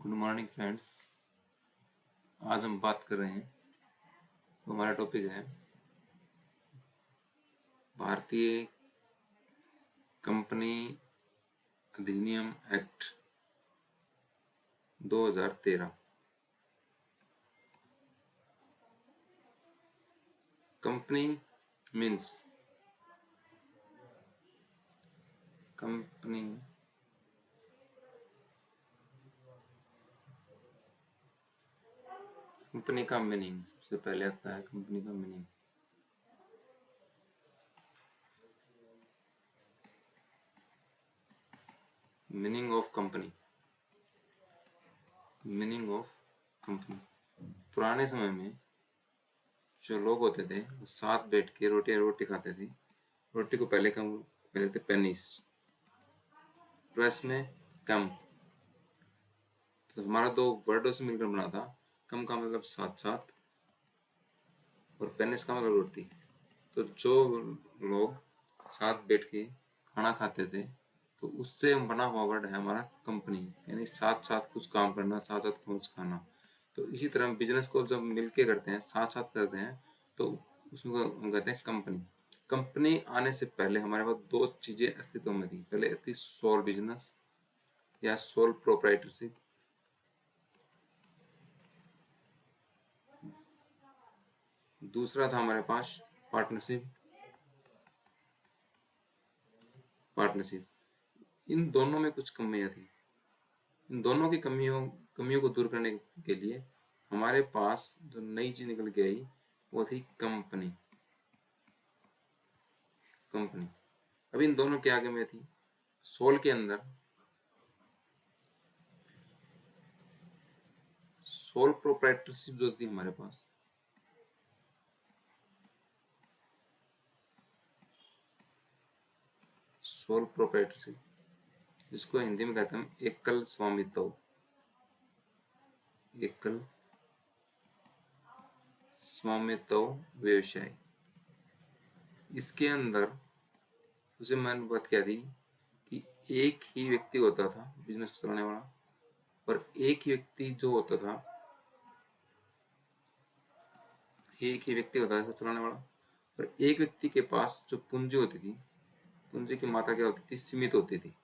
Good morning friends. आज हम बात कर रहे हैं, तो हमारा टॉपिक है भारतीय कंपनी अधिनियम act 2013। Company means company company का मीनिंग सबसे पहले आता है। कंपनी का meaning meaning of company. Meaning of company पुराने समय में जो लोग होते थे वो साथ बैठ के रोटी खाते थे। रोटी को पहले कम कहते थे पेनीस, प्लस में कम। तो हमारा दो वर्डों से मिलकर बना था। कम का मतलब साथ साथ और पेनिस का मतलब रोटी। तो जो लोग साथ बैठ के खाना खाते थे तो उससे बना हुआ वर्ड है हमारा कंपनी, यानी साथ साथ कुछ काम करना, साथ साथ कुछ खाना। तो इसी तरह बिजनेस को जब मिलके करते हैं, साथ साथ करते हैं, तो उसको हम कहते हैं कंपनी। कंपनी आने से पहले हमारे पास दो चीजें अस्तित्व में थी। पहले थी सोल बिजनेस या सोल प्रोप्राइटरशिप, दूसरा था हमारे पास पार्टनरशिप। पार्टनरशिप इन दोनों में कुछ कमियां थी। इन दोनों की कमियों को दूर करने के लिए हमारे पास जो नई चीज निकल के आई वो थी कंपनी। कंपनी अब इन दोनों के आगे में थी। सोल के अंदर सोल प्रोप्राइटरशिप जो थी हमारे पास, सोल प्रोप्राइटरशिप जिसको हिंदी में कहते हैं हम एकल स्वामित्व। एकल स्वामित्व व्यवसाय, इसके अंदर उसे मैंने बात क्या थी कि एक ही व्यक्ति होता था बिजनेस चलाने वाला, और एक ही व्यक्ति जो होता था, एक ही व्यक्ति होता था चलाने वाला, और एक व्यक्ति के पास जो पूंजी होती थी, पूंजी की मात्रा क्या होती थी, सीमित होती थी।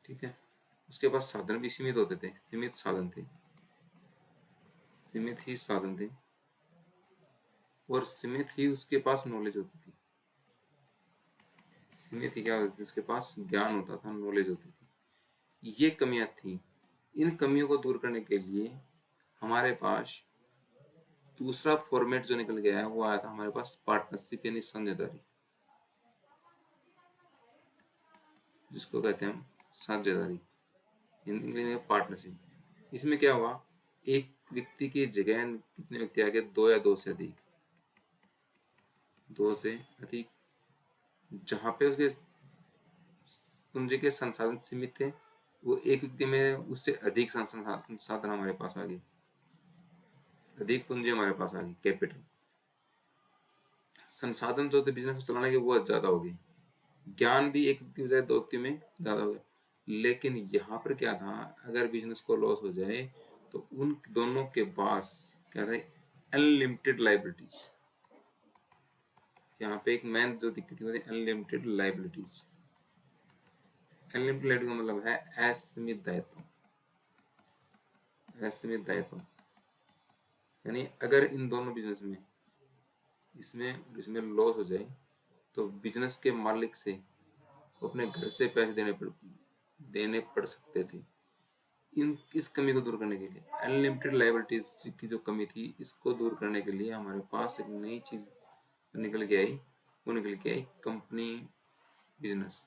ठीक है, उसके पास साधन भी सीमित होते थे, सीमित साधन थे, सीमित ही साधन थे, और सीमित ही उसके पास नॉलेज होती थी। सीमित ही क्या होती थी, उसके पास ज्ञान होता था, नॉलेज होती थी। ये कमियां थी। इन कमियों को दूर करने के लिए हमारे पास दूसरा फॉर्मेट जो निकल गया है वो आया था हमारे पास पार्टनरशिप, यानी साझेदारी, जिसको कहते हैं हम साझेदारी, इंग्लिश में पार्टनरशिप। इसमें क्या हुआ, एक व्यक्ति की जगह कितने व्यक्ति आ गए, दो या दो से अधिक। दो से अधिक, जहां पे उसके पूंजी के संसाधन सीमित थे, वो एक व्यक्ति में उससे अधिक संसाधन हमारे पास आ गए, अधिक पूंजी हमारे पास आ गई, कैपिटल। संसाधन जो थे बिजनेस को चलाने के वो ज्यादा हो गए। ज्ञान भी एक व्यक्ति बजाय दो व्यक्ति में ज्यादा हो गया। लेकिन यहाँ पर क्या था, अगर बिजनेस को लॉस हो जाए तो उन दोनों के पास क्या था, अनलिमिटेड लाइबिलिटीज। यहाँ पे एक मेन जो दिक्कत थी अनलिमिटेड लाइबिलिटीज। अनलिमिटेड लाइबिलिटी का मतलब है असीमित दायित्व। असीमित दायित्व यानी अगर इन दोनों बिजनेस में इसमें इसमें लॉस हो जाए तो बिजनेस के मालिक से अपने घर से पैसे देने पड़ सकते थे। इस कमी को दूर करने के लिए, अनलिमिटेड लायबिलिटीज की जो कमी थी, इसको दूर करने के लिए हमारे पास एक नई चीज निकल के आई। वो निकल के आई कंपनी बिजनेस।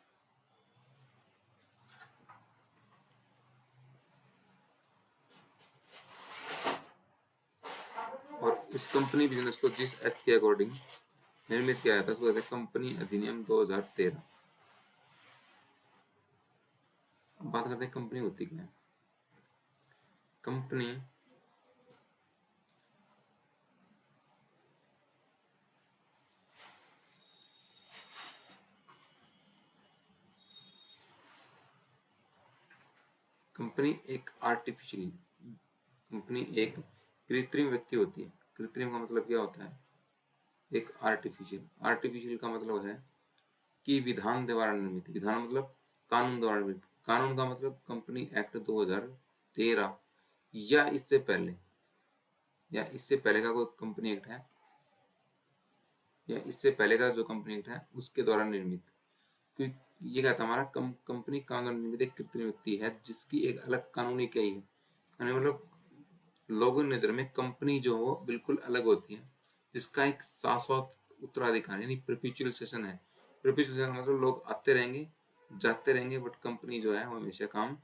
और इस कंपनी बिजनेस को जिस एक्ट के अकॉर्डिंग निर्मित किया गया था उसको कहते हैं कंपनी अधिनियम 2013। बात करते हैं कंपनी होती क्या है। कंपनी कंपनी एक आर्टिफिशियल, कंपनी एक कृत्रिम व्यक्ति होती है। कृत्रिम का मतलब क्या होता है? एक आर्टिफिशियल। आर्टिफिशियल का मतलब है कि विधान द्वारा निर्मित। विधान मतलब कानून द्वारा निर्मित। कानून का मतलब कंपनी एक्ट 2013 या इससे पहले, या इससे पहले का कोई कंपनी एक्ट है, या इससे पहले का जो कंपनी एक्ट है उसके द्वारा निर्मित। क्योंकि ये कहता है हमारा कंपनी कानून द्वारा निर्मित एक कृत्रिम व्यक्ति है जिसकी एक अलग कानूनी इकाई है। यानी मतलब लोगों की नजर में कंपनी जो हो बिल्कुल अलग होती है, जिसका एक शाश्वत उत्तराधिकार यानी परपेचुअल सेशन है। परपेचुअल सेशन मतलब लोग आते रहेंगे जाते रहेंगे, बट कंपनी जो है वो हमेशा काम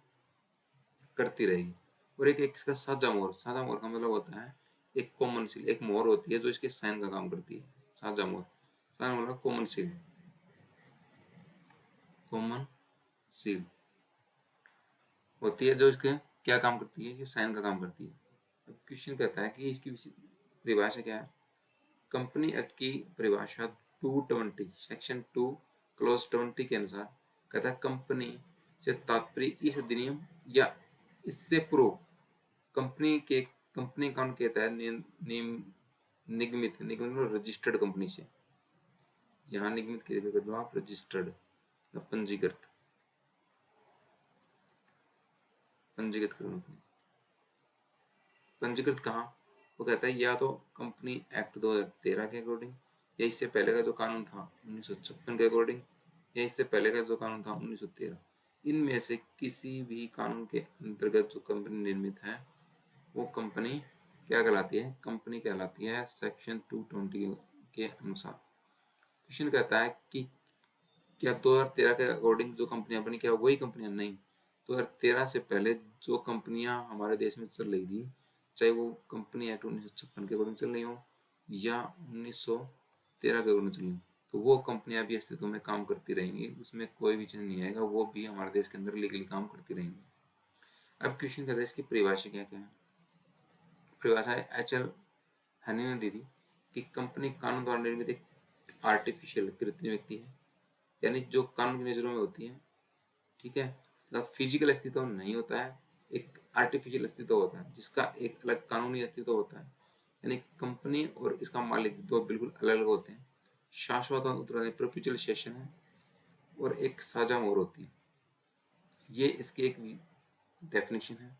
करती रहेगी। और एक इसका साझा मोहर। साझा मोहर का मतलब होता है एक कॉमन सील। एक मोहर होती है जो इसके साइन का काम करती है, साझा मोहर। साझा मोहर मतलब कॉमन सील, कॉमन सील होती है जो इसके क्या काम करती है, ये साइन का काम करती है। अब क्वेश्चन कहता है कि इसकी परिभाषा क्या है। कंपनी एक्ट की परिभाषा 220 सेक्शन 2 क्लॉज 20 के अनुसार कहता है कंपनी से तात्पर्य इस अधिनियम या इससे पूर्व कंपनी कानून के तहत निगमित रजिस्टर्ड कंपनी से। यहाँ निगमित की जगह कर दो आप रजिस्टर्ड, पंजीकृत, पंजीकृत कंपनी। पंजीकृत कहाँ? वो कहता है या तो कंपनी एक्ट 2013 के अकॉर्डिंग, या इससे पहले का जो कानून था 1956 के अकॉर्डिंग, या इससे पहले का जो कानून था 1913। इनमें से किसी भी कानून के अंतर्गत जो कंपनी निर्मित है वो कंपनी क्या कहलाती है? कंपनी कहलाती है सेक्शन 220 के अनुसार। क्वेश्चन कहता है कि क्या 2013 के अकॉर्डिंग जो कंपनियां बनी क्या वही कंपनियां? नहीं। 2013 से पहले जो कंपनियां हमारे देश में चल रही थी, चाहे वो कंपनी एक्ट 1956 के अकॉर्डिंग चल रही हो या 1913 के अकॉर्डिंग चल रही हो, तो वो कंपनियां भी अस्तित्व में काम करती रहेंगी, उसमें कोई भी चेंज नहीं आएगा, वो भी हमारे देश के अंदर लीगली काम करती रहेंगी। अब क्वेश्चन कहता है इसकी परिभाषा क्या क्या है। परिभाषा है HL हनी ने दी थी कि कंपनी कानून द्वारा निर्मित एक आर्टिफिशियल कृत्रिम व्यक्ति है, यानी जो कानून की नजरों में होती है, ठीक है, मतलब फिजिकल अस्तित्व नहीं होता है, एक आर्टिफिशियल अस्तित्व होता है जिसका एक अलग कानूनी अस्तित्व होता है। यानी कंपनी और इसका मालिक दो बिल्कुल अलग अलग होते हैं। शाश्वत उत्तराधिकारी परपेचुअल सेशन है, और एक साझा मोहर होती है। ये इसकी एक डेफिनेशन है।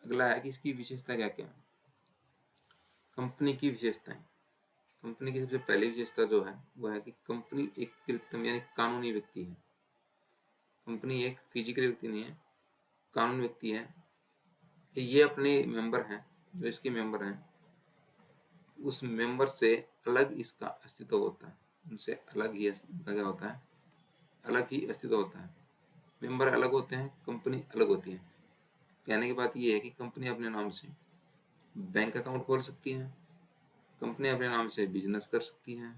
अगला है कि इसकी विशेषता क्या क्या है। कंपनी की विशेषताएं। कंपनी की सबसे पहली विशेषता जो है वो है कि कंपनी एक कृत्रिम यानी कानूनी व्यक्ति है। कंपनी एक फिजिकल व्यक्ति नहीं है, कानूनी व्यक्ति है। ये अपने मेंबर हैं, जो इसके मेंबर हैं उस मेंबर से अलग इसका अस्तित्व होता है, उनसे अलग ही इसका क्या होता है, अलग ही अस्तित्व होता है। मेंबर अलग होते हैं, कंपनी अलग होती है। कहने की बात ये है कि कंपनी अपने नाम से बैंक अकाउंट खोल सकती है, कंपनी अपने नाम से बिजनेस कर सकती है,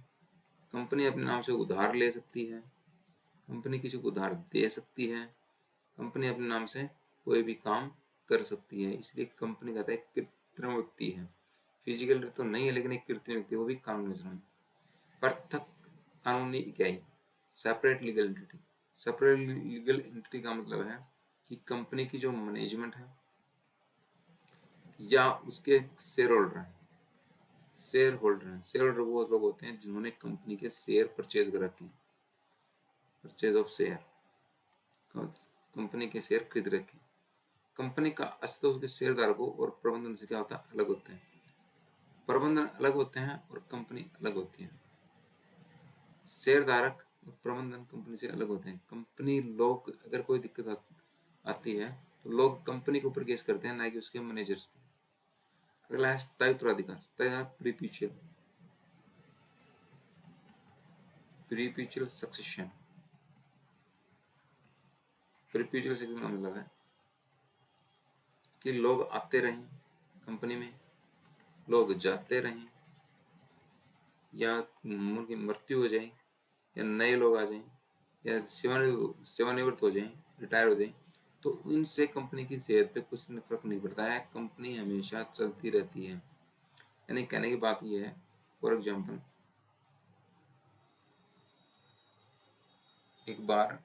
कंपनी अपने नाम से उधार ले सकती है, कंपनी किसी को उधार दे सकती है, कंपनी अपने नाम से कोई भी काम कर सकती है। इसलिए कंपनी कहता है कृत्रिम व्यक्ति है, फिजिकल तो नहीं है लेकिन एक कृत्रिम व्यक्ति, वो भी कानूनी श्रम। पृथक कानूनी इकाई, separate legal entity. Separate legal entity का मतलब है कि कंपनी की जो मैनेजमेंट है या उसके शेयर होल्डर हैं, शेयर होल्डर हैं, शेयर होल्डर वो लोग होते हैं जिन्होंने कंपनी के शेयर परचेज कर रखे हैं, परचेज ऑफ शेयर, कंपनी के शेयर खरीद रखे हैं। कंपनी का अस्तित्व उसके शेयरधारकों और प्रबंधन से क्या होता है, अलग होते हैं। प्रबंधन अलग होते हैं और कंपनी अलग होती है। शेयरधारक और प्रबंधन कंपनी से अलग होते हैं। कंपनी लोग अगर कोई दिक्कत आती है तो लोग कंपनी के ऊपर केस करते हैं, ना कि उसके मैनेजर्स पे। अगला है स्थायी उत्तराधिकार, स्थायी प्रीपिचुअल, प्रीपिचुअल सक्सेशन। प्रीपिचुअल सक्सेशन का मतलब है कि लोग आते रहें कंपनी में, लोग जाते रहें, या उनकी मृत्यु हो जाए, या नए लोग आ जाएं, या सेवानिवृत्त हो जाएं, रिटायर हो जाएं, तो इनसे कंपनी की सेहत पे कुछ फर्क नहीं पड़ता है, कंपनी हमेशा चलती रहती है। यानी कहने की बात यह है, फॉर एग्जाम्पल एक बार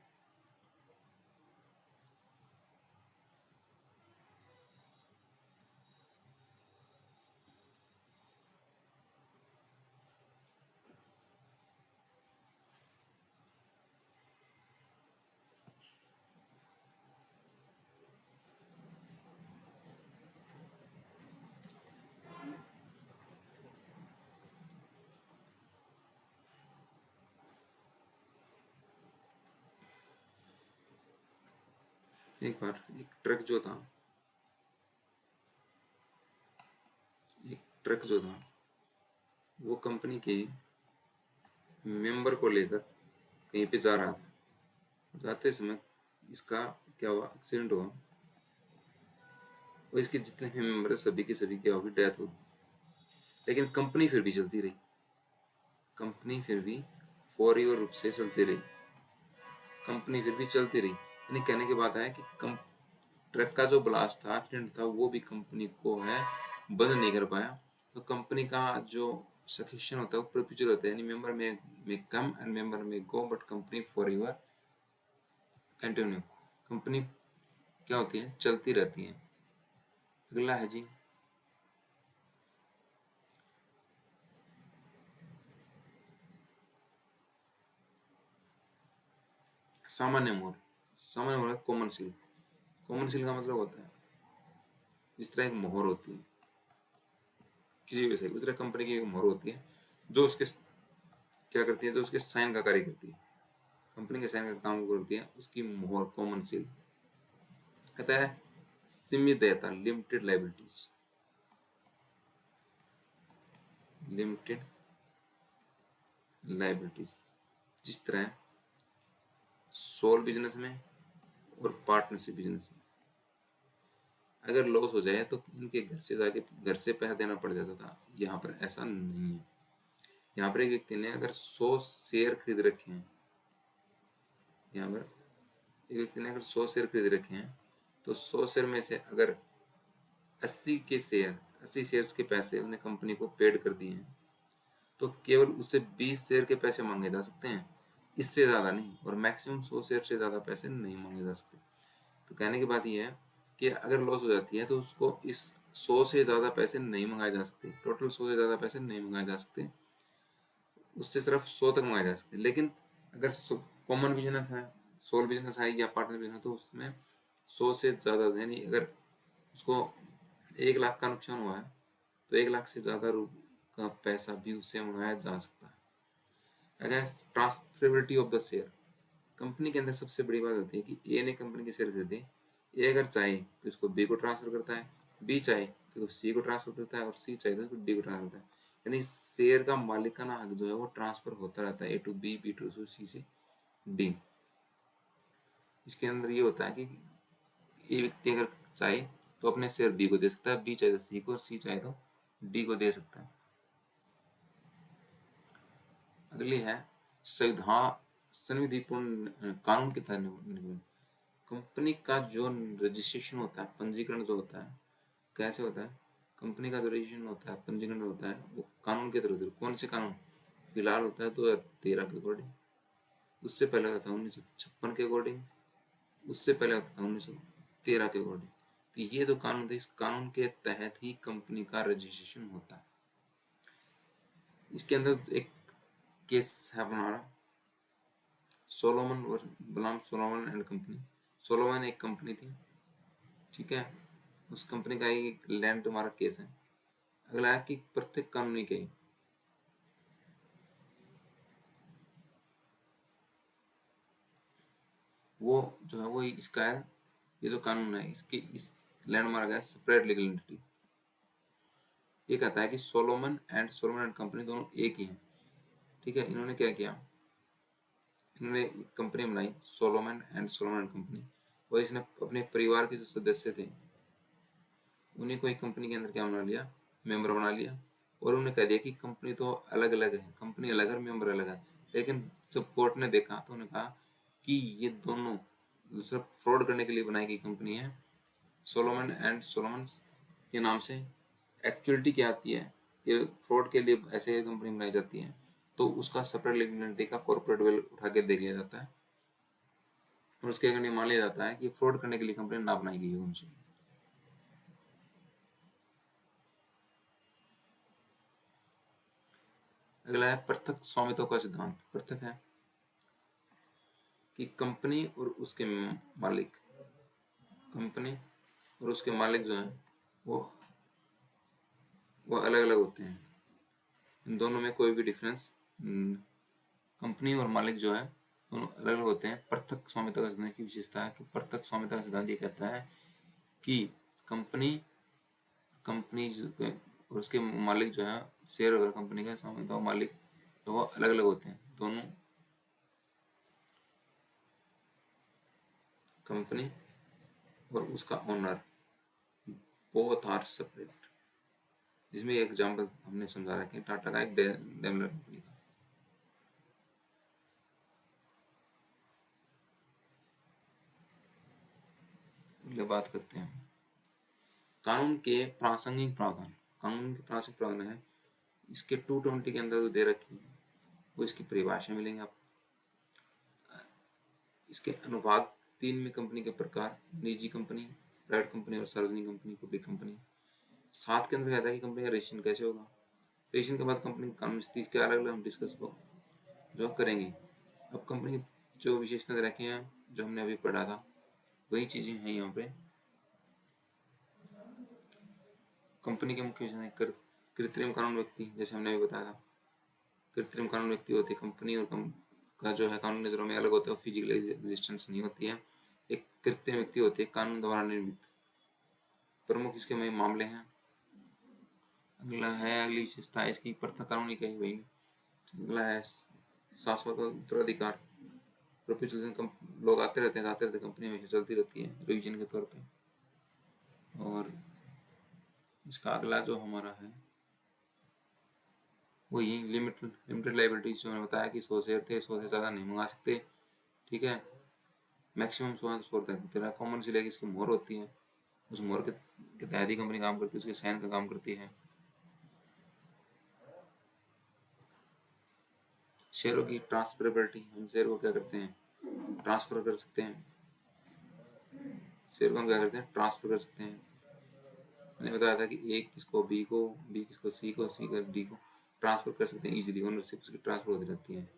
एक बार एक ट्रक जो था, वो कंपनी के मेंबर को लेकर कहीं पे जा रहा था। जाते समय इसका क्या हुआ, एक्सीडेंट हुआ, और इसके जितने भी मेंबर है सभी की क्या होगी, डेथ होगी। लेकिन कंपनी फिर भी चलती रही, कंपनी फिर भी फौरी रूप से चलती रही, कंपनी फिर भी चलती रही। यानी कहने की बात है कि ट्रक का जो ब्लास्ट था, एक्सीडेंट था, वो भी कंपनी को है बंद नहीं कर पाया। तो कंपनी का जो सक्सेशन होता है वो परपेचुअल होता है, यानी मेंबर में कम and member may go, but company forever continue. Company क्या होती है, चलती रहती है। अगला है जी सामान्य मोल। सामान्य मोल है कॉमन सील। कॉमन सील का मतलब होता है जिस तरह एक मोहर होती है किसी भी उस तरह कंपनी की एक मोहर होती है जो उसके क्या करती है, जो उसके साइन का कार्य करती है, कंपनी के साइन का काम करती है, उसकी मोहर कॉमन सील। कहता है सीमित देयता, लिमिटेड लाइबिलिटीज, लिमिटेड लाइबिलिटीज। जिस तरह सोल बिजनेस में और पार्टनरशिप बिजनेस में अगर लॉस हो जाए तो इनके घर से पैसा देना पड़ जाता था, यहाँ पर ऐसा नहीं है। यहाँ पर एक व्यक्ति ने अगर 100 शेयर खरीद रखे हैं, यहाँ पर एक व्यक्ति ने अगर 100 शेयर खरीद रखे हैं, तो 100 शेयर में से अगर 80 शेयर्स के पैसे उसने कंपनी को पेड कर दिए हैं, तो केवल उसे 20 शेयर के पैसे मांगे जा सकते हैं, इससे ज़्यादा नहीं, और मैक्सिमम 100 शेयर से ज़्यादा पैसे नहीं मांगे जा सकते। तो कहने की बात यह है कि अगर लॉस हो जाती है तो उसको इस 100 से ज़्यादा पैसे नहीं मंगाए जा सकते, टोटल 100 से ज़्यादा पैसे नहीं मंगाए जा सकते, उससे सिर्फ 100 तक मंगाए जा सकते। लेकिन अगर कॉमन बिजनेस है, सोल बिजनेस है या पार्टनर बिजनेस, तो उसमें 100 से ज़्यादा, यानी अगर उसको 1 लाख का नुकसान हुआ है तो 1 लाख से ज़्यादा का पैसा भी उससे मंगाया जा सकता है। अगर transferability of the share, company के अंदर सबसे बड़ी बात होती है कि ए ने कंपनी के शेयर खरीदे, ए अगर चाहे तो इसको बी को ट्रांसफर करता है, बी चाहे तो सी को ट्रांसफर करता है, और सी चाहे तो डी को ट्रांसफर करता है। यानी शेयर का मालिकाना हक जो है वो ट्रांसफर होता रहता है, ए टू बी, बी टू सी से डी। इसके अंदर ये होता है कि ए व्यक्ति अगर चाहे तो अपने शेयर बी को दे सकता है, बी चाहे तो सी को, सी चाहे तो डी को दे सकता है। अगली है संविधिपूर्ण कानून के तहत कंपनी का जो रजिस्ट्रेशन होता है, पंजीकरण जो होता है, कैसे होता है, कंपनी का जो रजिस्ट्रेशन होता है, पंजीकरण होता है, वो कानून के थ्रू। कौन से कानून, फिलहाल होता है 2013 के अकॉर्डिंग, उससे पहले होता था 1956 के अकॉर्डिंग, उससे पहले होता था 1913 के अकॉर्डिंग। तो ये जो कानून थे, इस कानून के तहत ही कंपनी का रजिस्ट्रेशन होता है। इसके अंदर एक केस है हमारा सोलोमन बनाम सोलोमन एंड कंपनी। सोलोमन एक कंपनी थी, ठीक है, उस कंपनी का एक लैंड हमारा केस है। अगला है कि प्रत्येक कानूनी के वो जो है वो इसका है, ये जो कानून है इसके इस लैंडमार्क है सेपरेट लीगल एंटिटी। ये कहता है कि सोलोमन एंड कंपनी दोनों एक ही हैं, ठीक है। इन्होंने क्या किया, इन्होंने कंपनी बनाई सोलोमन एंड कंपनी, और इसने अपने परिवार के जो सदस्य थे उन्हीं को एक कंपनी के अंदर क्या बना लिया, मेंबर बना लिया, और उन्होंने कह दिया कि कंपनी तो अलग अलग है, कंपनी अलग है, मेंबर अलग है। लेकिन जब कोर्ट ने देखा तो उन्होंने कहा कि ये दोनों सिर्फ फ्रॉड करने के लिए बनाई गई कंपनी है, सोलोमन के नाम से। एक्चुअलिटी क्या आती है, ये फ्रॉड के लिए ऐसे कंपनी बनाई जाती है, तो उसका सेपरेट लीगल एंटिटी का कॉर्पोरेट वेल उठा के देख लिया जाता है, और उसके अगर मान लिया जाता है कि फ्रॉड करने के लिए कंपनी ना बनाई गई है उनसे। अगला है पृथक स्वामित्व का सिद्धांत। पृथक है कि कंपनी और उसके मालिक जो हैं वो अलग अलग होते हैं, इन दोनों में कोई भी डिफरेंस, कंपनी और मालिक जो है दोनों अलग अलग होते हैं। पृथक स्वामित्व का सिद्धांत की विशेषता है कि पृथक स्वामित्व का सिद्धांत ये कहता है कि कंपनी और उसके मालिक जो है, शेयर होल्डर कंपनी का स्वामित्व मालिक तो वो अलग अलग होते हैं। दोनों कंपनी और उसका ओनर बोथ आर सेपरेट। इसमें एक एग्जाम्पल हमने समझा रखा है टाटा का एक डेमलर कंपनी का। अगले बात करते हैं कानून के प्रासंगिक प्रावधान। कानून के प्रासंगिक प्रावधान है इसके 220 के अंदर जो दे रखी है वो इसकी परिभाषा मिलेंगे आपको। इसके अनुभाग 3 में कंपनी के प्रकार, निजी कंपनी, प्राइवेट कंपनी और सार्वजनिक कंपनी, पब्लिक कंपनी। 7 के अंदर कहता है कि कंपनी का रजिस्ट्रेशन कैसे होगा। रजिस्ट्रेशन के बाद कंपनी की कानूनी स्थिति क्या अलग अलग हम डिस्कस जो करेंगे। अब कंपनी की जो विशेषता रखे हैं जो हमने अभी पढ़ा था वही चीजें हैं यहाँ पे। कंपनी के मुख्य विशेषण कृत्रिम कानून व्यक्ति, जैसे हमने अभी बताया था कृत्रिम कानून व्यक्ति होती है। कंपनी और का जो है कानूनी नजरों में अलग होता है, फिजिकल एग्जिस्टेंस नहीं होती है। एक कृत्रिम व्यक्ति होती है कानून द्वारा निर्मित। प्रमुख इसके में मामले हैं। अगली विशेषता है इसकी प्रथा कानूनी कही वही। अगला है शाश्वत उत्तराधिकार। लोग आते रहते हैं जाते रहते, कंपनी हमेशा चलती रहती है रिवीजन के तौर पे। और इसका अगला जो हमारा है वही लिमिटेड लाइबिलिटीज, जो मैंने बताया कि 100 शेयर थे, 100 से ज़्यादा नहीं मंगा सकते, ठीक है। मैक्सिमम 100 तक। फिर कॉमन से लेकर इसकी मोहर होती है, उस मोहर के तहत ही कंपनी काम करती है, उसके साइन का काम करती है। शेयरों की ट्रांसफरेबिलिटी, हम शेयर को क्या करते हैं ट्रांसफर कर सकते हैं। शेयर को हम क्या करते हैं ट्रांसफर कर सकते हैं। मैंने बताया था कि एक किसको बी को, बी किसको सी को, सी को डी को ट्रांसफर कर सकते हैं इजीली, ओनरशिप उसकी ट्रांसफर होती रहती है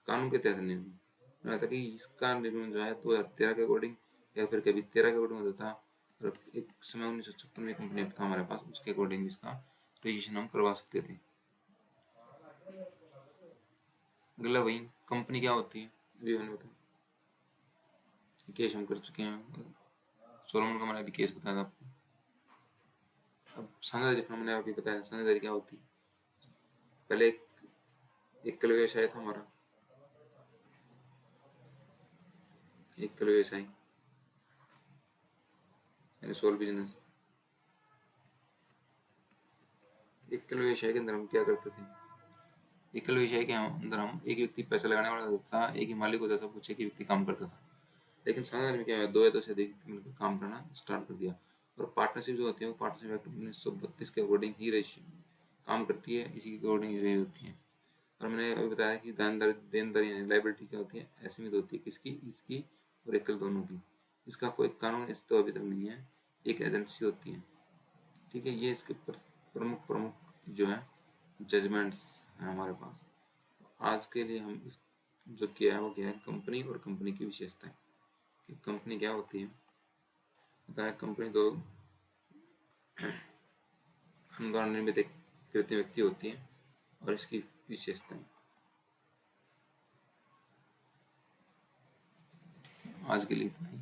कानून के तहत। निर्णय मैंने बताया कि इसका निर्णय जो है 2013 के अकॉर्डिंग या फिर कभी 13 के अकॉर्डिंग होता था, और एक समय 1956 में कंपनी था हमारे पास, उसके अकॉर्डिंग इसका रजिस्ट्रेशन हम करवा सकते थे। अगला वही कंपनी क्या होती है अभी मैंने बताया, केस हम कर चुके हैं। सोलोमन का मैंने अभी केस बताया था आपको। अब साझेदारी फर्म मैंने अभी बताया साझेदारी क्या होती है। पहले एक कल व्यवसाय था हमारा, एक कल व्यवसाय यानी सोल बिजनेस। एकल व्यवसाय के अंदर हम क्या करते थे, एकल व्यवसाय के अंदर हम एक व्यक्ति पैसा लगाने वाला होता था, एक ही मालिक होता था, कुछ एक ही व्यक्ति काम करता था। लेकिन समाज में क्या है, 2 या 2 से अधिक व्यक्ति मिलकर काम करना स्टार्ट कर दिया। और पार्टनरशिप जो होती है वो पार्टनरशिप एक्ट 1932 के अकॉर्डिंग ही काम करती है, इसी के अकॉर्डिंग रही होती है। और मैंने अभी बताया कि देनदारी लाइबिलिटी क्या होती है, असीमित होती है, किसकी, इसकी और एकल दोनों की। इसका कोई कानून ऐसे तो अभी तक नहीं है, एक एजेंसी होती है, ठीक है। ये इसके प्रमुख जो है जजमेंट्स हैं हमारे पास। आज के लिए हम इस जो किया है वो क्या है कंपनी और कंपनी की विशेषताएं। कि कंपनी क्या होती है, बताया कंपनी दो हम द्वारा निर्मित एक कृत्रिम व्यक्ति होती है और इसकी विशेषताएं। आज के लिए इतना ही।